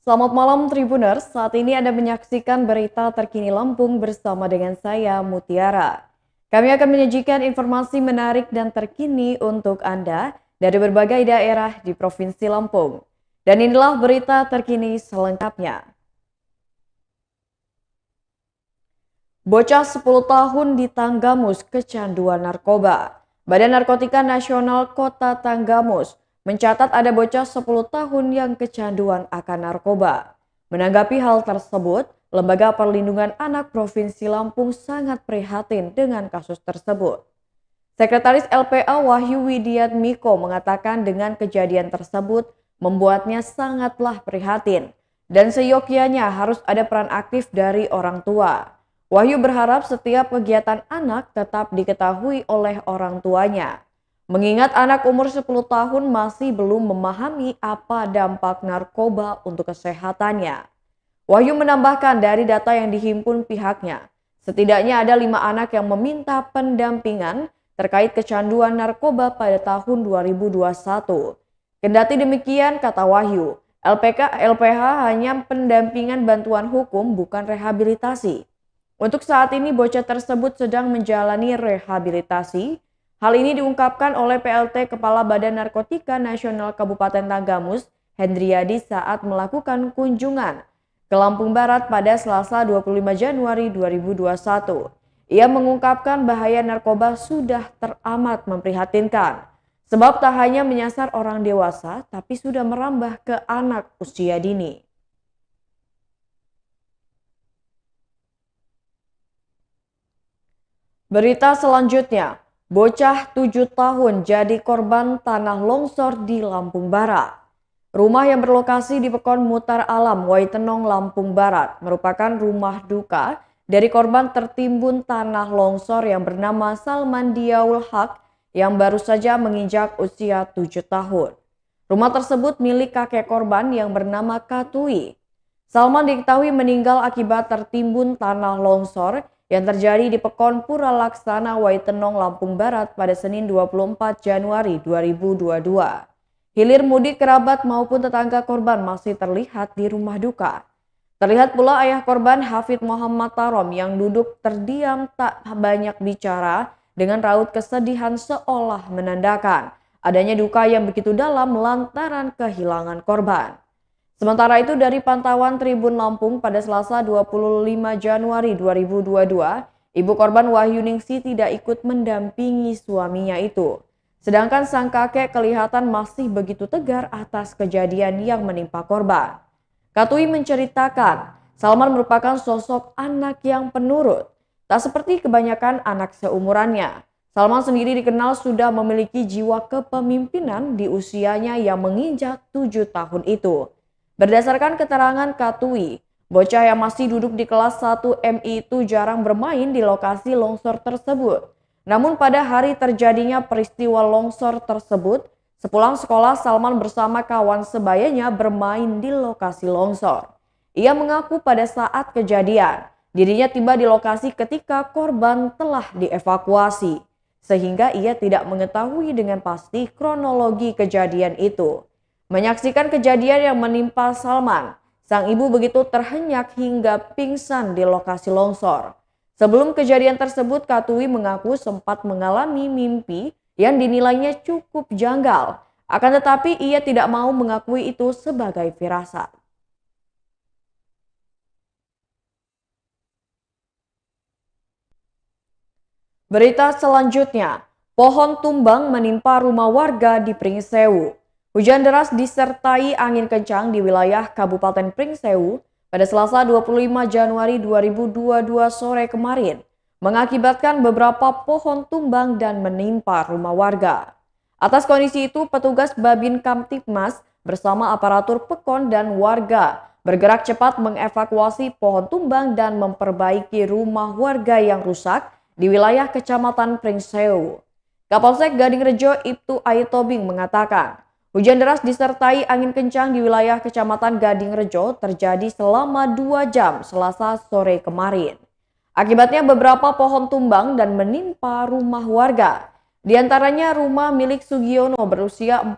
Selamat malam Tribuners, saat ini Anda menyaksikan berita terkini Lampung bersama dengan saya Mutiara. Kami akan menyajikan informasi menarik dan terkini untuk Anda dari berbagai daerah di Provinsi Lampung. Dan inilah berita terkini selengkapnya. Bocah 10 tahun di Tanggamus kecanduan narkoba. Badan Narkotika Nasional Kota Tanggamus mencatat ada bocah 10 tahun yang kecanduan akan narkoba. Menanggapi hal tersebut, Lembaga Perlindungan Anak Provinsi Lampung sangat prihatin dengan kasus tersebut. Sekretaris LPA Wahyu Widiatmiko mengatakan dengan kejadian tersebut membuatnya sangatlah prihatin dan seyogyanya harus ada peran aktif dari orang tua. Wahyu berharap setiap kegiatan anak tetap diketahui oleh orang tuanya. Mengingat anak umur 10 tahun masih belum memahami apa dampak narkoba untuk kesehatannya. Wahyu menambahkan dari data yang dihimpun pihaknya, setidaknya ada 5 anak yang meminta pendampingan terkait kecanduan narkoba pada tahun 2021. Kendati demikian, kata Wahyu, LPH hanya pendampingan bantuan hukum bukan rehabilitasi. Untuk saat ini bocah tersebut sedang menjalani rehabilitasi. Hal ini diungkapkan oleh PLT Kepala Badan Narkotika Nasional Kabupaten Tanggamus, Hendriadi saat melakukan kunjungan ke Lampung Barat pada Selasa 25 Januari 2021. Ia mengungkapkan bahaya narkoba sudah teramat memprihatinkan, sebab tak hanya menyasar orang dewasa, tapi sudah merambah ke anak usia dini. Berita selanjutnya, bocah 7 tahun jadi korban tanah longsor di Lampung Barat. Rumah yang berlokasi di Pekon Mutar Alam, Waitenong, Lampung Barat merupakan rumah duka dari korban tertimbun tanah longsor yang bernama Salman Diaul Haq yang baru saja menginjak usia 7 tahun. Rumah tersebut milik kakek korban yang bernama Katui. Salman diketahui meninggal akibat tertimbun tanah longsor yang terjadi di Pekon Pura Laksana Waitenong, Lampung Barat pada Senin 24 Januari 2022. Hilir mudik kerabat maupun tetangga korban masih terlihat di rumah duka. Terlihat pula ayah korban Hafid Muhammad Tarom yang duduk terdiam tak banyak bicara dengan raut kesedihan seolah menandakan adanya duka yang begitu dalam lantaran kehilangan korban. Sementara itu dari pantauan Tribun Lampung pada Selasa 25 Januari 2022, ibu korban Wahyuningsi tidak ikut mendampingi suaminya itu. Sedangkan sang kakek kelihatan masih begitu tegar atas kejadian yang menimpa korban. Katui menceritakan, Salman merupakan sosok anak yang penurut, tak seperti kebanyakan anak seumurannya. Salman sendiri dikenal sudah memiliki jiwa kepemimpinan di usianya yang menginjak 7 tahun itu. Berdasarkan keterangan Katui, bocah yang masih duduk di kelas 1 MI itu jarang bermain di lokasi longsor tersebut. Namun pada hari terjadinya peristiwa longsor tersebut, sepulang sekolah Salman bersama kawan sebayanya bermain di lokasi longsor. Ia mengaku pada saat kejadian, dirinya tiba di lokasi ketika korban telah dievakuasi, sehingga ia tidak mengetahui dengan pasti kronologi kejadian itu. Menyaksikan kejadian yang menimpa Salman, sang ibu begitu terhenyak hingga pingsan di lokasi longsor. Sebelum kejadian tersebut, Katui mengaku sempat mengalami mimpi yang dinilainya cukup janggal. Akan tetapi ia tidak mau mengakui itu sebagai firasat. Berita selanjutnya, pohon tumbang menimpa rumah warga di Pringsewu. Hujan deras disertai angin kencang di wilayah Kabupaten Pringsewu pada Selasa 25 Januari 2022 sore kemarin mengakibatkan beberapa pohon tumbang dan menimpa rumah warga. Atas kondisi itu, petugas Babin Kamtibmas bersama aparatur Pekon dan warga bergerak cepat mengevakuasi pohon tumbang dan memperbaiki rumah warga yang rusak di wilayah Kecamatan Pringsewu. Kapolsek Gadingrejo Ibtu Aitobing mengatakan, hujan deras disertai angin kencang di wilayah Kecamatan Gadingrejo terjadi selama 2 jam Selasa sore kemarin. Akibatnya beberapa pohon tumbang dan menimpa rumah warga. Di antaranya rumah milik Sugiono berusia 45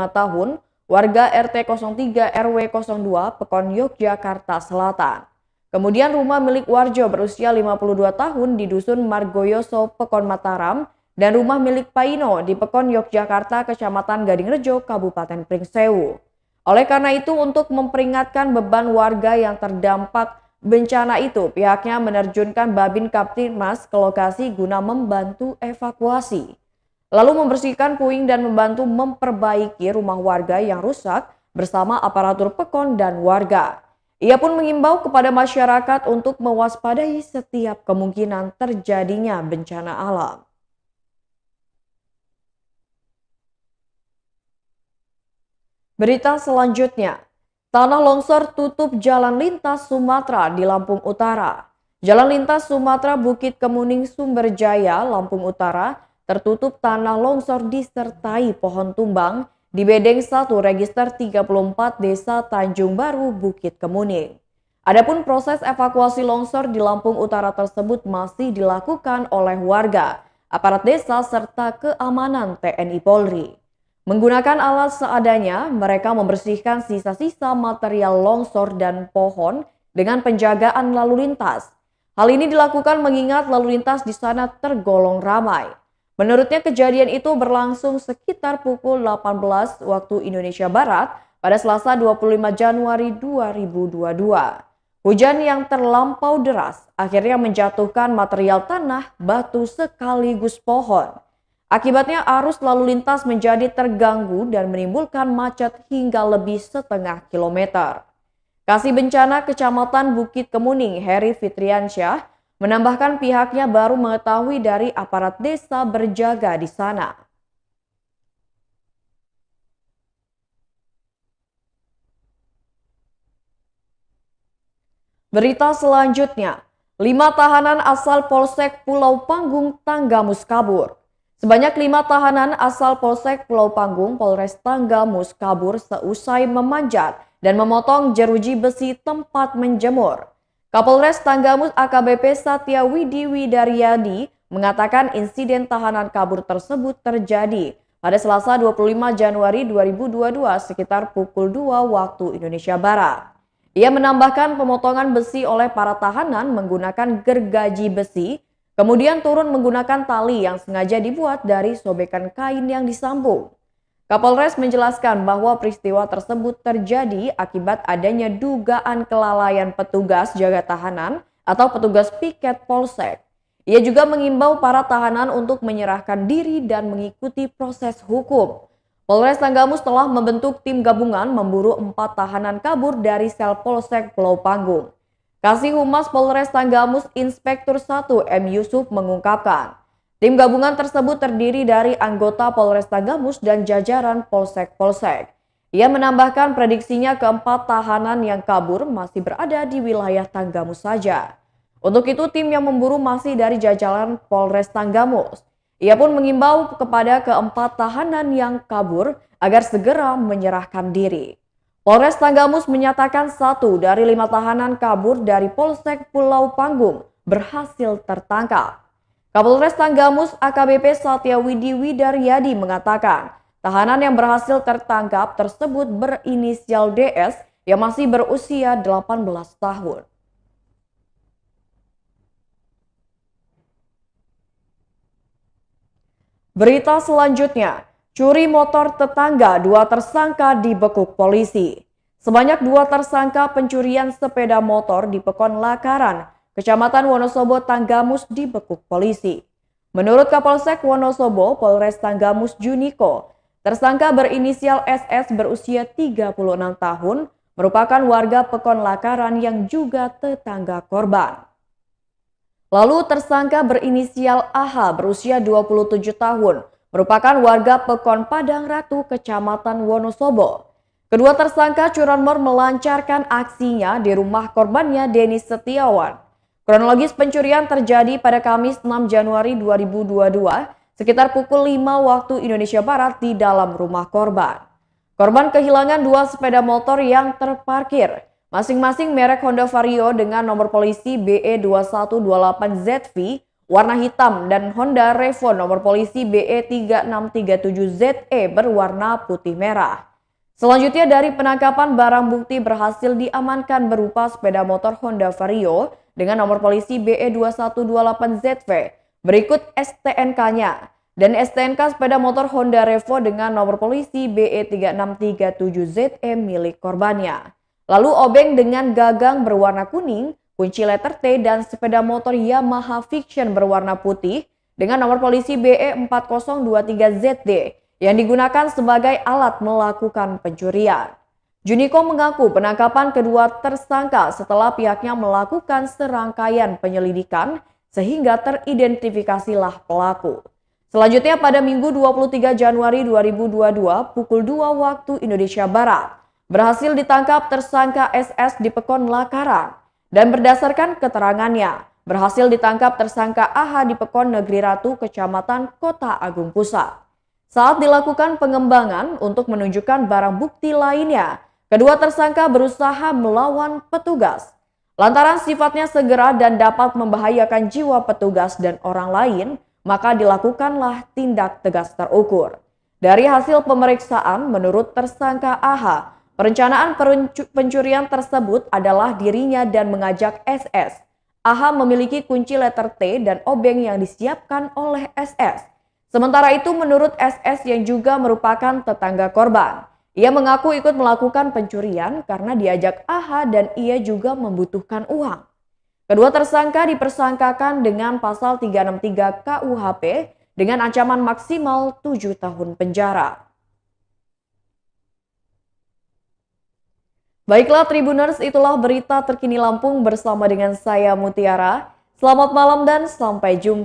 tahun, warga RT 03 RW 02 Pekon Yogyakarta Selatan. Kemudian rumah milik Warjo berusia 52 tahun di Dusun Margoyoso, Pekon Mataram, dan rumah milik Paino di Pekon Yogyakarta, Kecamatan Gadingrejo, Kabupaten Pringsewu. Oleh karena itu, untuk memperingatkan beban warga yang terdampak bencana itu, pihaknya menerjunkan Babin Kaptimas ke lokasi guna membantu evakuasi. Lalu membersihkan puing dan membantu memperbaiki rumah warga yang rusak bersama aparatur Pekon dan warga. Ia pun mengimbau kepada masyarakat untuk mewaspadai setiap kemungkinan terjadinya bencana alam. Berita selanjutnya, tanah longsor tutup jalan lintas Sumatera di Lampung Utara. Jalan lintas Sumatera Bukit Kemuning Sumberjaya, Lampung Utara tertutup tanah longsor disertai pohon tumbang di Bedeng 1 Register 34 Desa Tanjung Baru, Bukit Kemuning. Adapun proses evakuasi longsor di Lampung Utara tersebut masih dilakukan oleh warga, aparat desa serta keamanan TNI Polri. Menggunakan alat seadanya, mereka membersihkan sisa-sisa material longsor dan pohon dengan penjagaan lalu lintas. Hal ini dilakukan mengingat lalu lintas di sana tergolong ramai. Menurutnya kejadian itu berlangsung sekitar pukul 18 waktu Indonesia Barat pada Selasa 25 Januari 2022. Hujan yang terlampau deras akhirnya menjatuhkan material tanah, batu sekaligus pohon. Akibatnya arus lalu lintas menjadi terganggu dan menimbulkan macet hingga lebih setengah kilometer. Kasih Bencana Kecamatan Bukit Kemuning, Heri Fitriansyah, menambahkan pihaknya baru mengetahui dari aparat desa berjaga di sana. Berita selanjutnya, 5 tahanan asal Polsek Pulau Panggung Tanggamus kabur. Sebanyak 5 tahanan asal Polsek Pulau Panggung Polres Tanggamus kabur seusai memanjat dan memotong jeruji besi tempat menjemur. Kapolres Tanggamus AKBP Satya Widi Widaryadi mengatakan insiden tahanan kabur tersebut terjadi pada Selasa 25 Januari 2022 sekitar pukul 2 waktu Indonesia Barat. Ia menambahkan pemotongan besi oleh para tahanan menggunakan gergaji besi, kemudian turun menggunakan tali yang sengaja dibuat dari sobekan kain yang disambung. Kapolres menjelaskan bahwa peristiwa tersebut terjadi akibat adanya dugaan kelalaian petugas jaga tahanan atau petugas piket polsek. Ia juga mengimbau para tahanan untuk menyerahkan diri dan mengikuti proses hukum. Polres Tanggamus telah membentuk tim gabungan memburu 4 tahanan kabur dari sel Polsek Pulau Panggung. Kasih Humas Polres Tanggamus Inspektur 1 M. Yusuf mengungkapkan, tim gabungan tersebut terdiri dari anggota Polres Tanggamus dan jajaran polsek-polsek. Ia menambahkan prediksinya keempat tahanan yang kabur masih berada di wilayah Tanggamus saja. Untuk itu tim yang memburu masih dari jajaran Polres Tanggamus. Ia pun mengimbau kepada keempat tahanan yang kabur agar segera menyerahkan diri. Polres Tanggamus menyatakan 1 dari 5 tahanan kabur dari Polsek Pulau Panggung berhasil tertangkap. Kapolres Tanggamus AKBP Satya Widi Widaryadi mengatakan, tahanan yang berhasil tertangkap tersebut berinisial DS yang masih berusia 18 tahun. Berita selanjutnya, curi motor tetangga, 2 tersangka dibekuk polisi. Sebanyak 2 tersangka pencurian sepeda motor di Pekon Lakaran, Kecamatan Wonosobo, Tanggamus dibekuk polisi. Menurut Kapolsek Wonosobo, Polres Tanggamus Juniko, tersangka berinisial SS berusia 36 tahun, merupakan warga Pekon Lakaran yang juga tetangga korban. Lalu tersangka berinisial AH berusia 27 tahun, merupakan warga Pekon Padang Ratu, Kecamatan Wonosobo. Kedua tersangka curanmor melancarkan aksinya di rumah korbannya Denis Setiawan. Kronologis pencurian terjadi pada Kamis 6 Januari 2022 sekitar pukul 5 waktu Indonesia Barat di dalam rumah korban. Korban kehilangan 2 sepeda motor yang terparkir, masing-masing merek Honda Vario dengan nomor polisi BE2128ZV warna hitam dan Honda Revo nomor polisi BE3637ZE berwarna putih merah. Selanjutnya dari penangkapan barang bukti berhasil diamankan berupa sepeda motor Honda Vario dengan nomor polisi BE2128ZV. Berikut STNK-nya. Dan STNK sepeda motor Honda Revo dengan nomor polisi BE3637ZE milik korbannya. Lalu obeng dengan gagang berwarna kuning, kunci letter T dan sepeda motor Yamaha Fiction berwarna putih dengan nomor polisi BE4023ZD yang digunakan sebagai alat melakukan pencurian. Juniko mengaku penangkapan kedua tersangka setelah pihaknya melakukan serangkaian penyelidikan sehingga teridentifikasilah pelaku. Selanjutnya pada Minggu 23 Januari 2022 pukul 2 waktu Indonesia Barat, berhasil ditangkap tersangka SS di Pekon Lakaran dan berdasarkan keterangannya, berhasil ditangkap tersangka AH di Pekon Negeri Ratu, Kecamatan Kota Agung Pusat. Saat dilakukan pengembangan untuk menunjukkan barang bukti lainnya, kedua tersangka berusaha melawan petugas. Lantaran sifatnya segera dan dapat membahayakan jiwa petugas dan orang lain, maka dilakukanlah tindak tegas terukur. Dari hasil pemeriksaan, menurut tersangka AH, perencanaan pencurian tersebut adalah dirinya dan mengajak SS. AH memiliki kunci letter T dan obeng yang disiapkan oleh SS. Sementara itu menurut SS yang juga merupakan tetangga korban, ia mengaku ikut melakukan pencurian karena diajak AH dan ia juga membutuhkan uang. Kedua tersangka dipersangkakan dengan pasal 363 KUHP dengan ancaman maksimal 7 tahun penjara. Baiklah Tribuners, itulah berita terkini Lampung bersama dengan saya Mutiara. Selamat malam dan sampai jumpa.